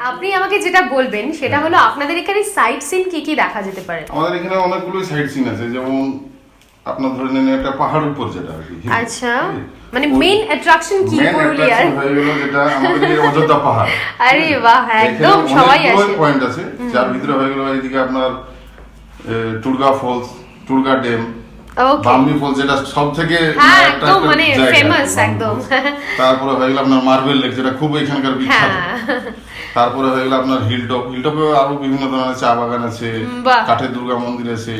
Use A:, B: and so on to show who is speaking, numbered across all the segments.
A: আপনি আমাকে যেটা বলবেন সেটা হলো আপনাদের এখানে সাইট সিন কি কি দেখা যেতে পারে?
B: আমাদের এখানে অনেকগুলো সাইট সিন আছে, যেমন আপনার ধরে নেন একটা পাহাড় উপর যেটা আর কি।
A: আচ্ছা, মানে মেইন অ্যাট্রাকশন কি পুরুলিয়ার?
B: হয়ে গেল যেটা আমাদের এই অযোধ্যা পাহাড়।
A: আরে বাহ, একদম সবাই আসে।
B: পয়েন্ট আছে, যার ভিতরে হয়ে গেল এইদিকে আপনার টুরগা ফলস, টুরগা ড্যাম,
A: ওকে,
B: বামনি ফলস যেটা সবথেকে
A: হ্যাঁ একদম মানে ফেমাস একদম।
B: তারপরে হয়ে গেল আপনার মার্বেল লেক যেটা খুব এখানকার বিখ্যাত।
A: হ্যাঁ,
B: তারপরে হয়ে গেল আপনার হিলটপ, হিলটপে আরো বিভিন্ন ধরনের চা বাগান আছে,
A: বাহ।
B: কাঠের দুর্গা মন্দির আছে।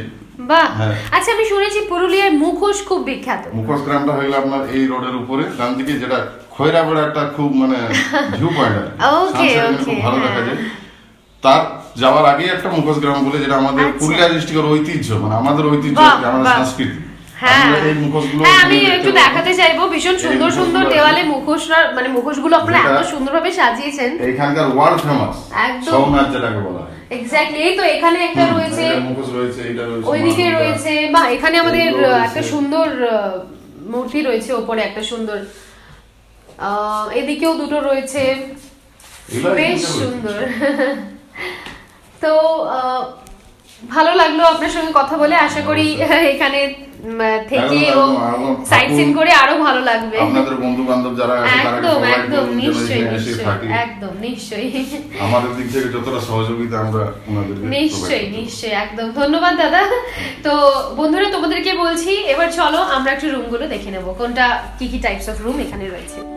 A: বাহ,
B: হ্যাঁ।
A: আচ্ছা আমি শুনেছি পুরুলিয়ার মুখোশ খুব বিখ্যাত।
B: মুখোশ গ্রামটা হয়ে গেল আপনার এই রোডের উপরে ডান দিকে, যেটা খয়রাপাড়া একটা খুব মানে ভিউ পয়েন্ট আর কি।
A: ওকে,
B: Sunset
A: ওকে,
B: খুব ভালো
A: হ্যাঁ।
B: দেখা যায়। তার যাওয়ার আগে একটা মুখোশ গ্রাম বলে, যেটা আমাদের
A: আচ্ছা।
B: পুরুলিয়া ডিস্ট্রিক্টের ঐতিহ্য, মানে আমাদের ঐতিহ্য,
A: বাহ,
B: আমাদের
A: বাহ।
B: সংস্কৃতি।
A: হ্যাঁ,
B: আমরা এই মুখোশগুলো
A: হ্যাঁ আমি
B: এখানে
A: একটু
B: দেখতে
A: দেখাতে চাইবো, ভীষণ
B: এই
A: সুন্দর সুন্দর
B: মুখোশগুলো
A: দেওয়ালে মুখোশরা, মানে মুখোশগুলো আপনারা
B: যেটা-
A: এত সুন্দরভাবে সাজিয়েছেন।
B: এইখানকার ওয়ার্ল্ড ফেমাস
A: একদম।
B: ছৌনাচ যেটাকে বলা হয়।
A: এক্স্যাক্টলি, এই তো এখানে একটা রয়েছে,
B: এটা মুখোশ রয়েছে, এটা রয়েছে,
A: ওইদিকে
B: মাদুরা।
A: রয়েছে, বা এখানে আমাদের
B: এগুলো রয়েছে।
A: একটা সুন্দর মূর্তি রয়েছে ওপরে, একটা সুন্দর এদিকেও দুটো রয়েছে,
B: এগুলো
A: বেশ
B: এখানে
A: সুন্দর। তো ভালো লাগলো আপনার সঙ্গে কথা বলে, আশা করি এখানে থেকে
B: একদম,
A: এবং
B: একদম,
A: সাইট সিন করে আরো ভালো লাগবে।
B: আপনাদের বন্ধু বান্ধব যারা আছে তারা
A: একদম
B: সবাই
A: একদম,
B: বলুন যে
A: নিশ্চয়ই
B: এখানে এসে
A: নিশ্চয়ই,
B: থাকি।
A: একদম নিশ্চয়ই,
B: আমাদের দিক থেকে যতটা সহযোগিতা আমরা ওনাদেরকে
A: নিশ্চয়ই
B: provide করব।
A: নিশ্চয়ই, একদম ধন্যবাদ দাদা। তো বন্ধুরা তোমাদেরকে বলছি, এবার চলো আমরা একটু রুমগুলো দেখে নেবো, কোনটা কি কি টাইপস অফ রুম এখানে রয়েছে।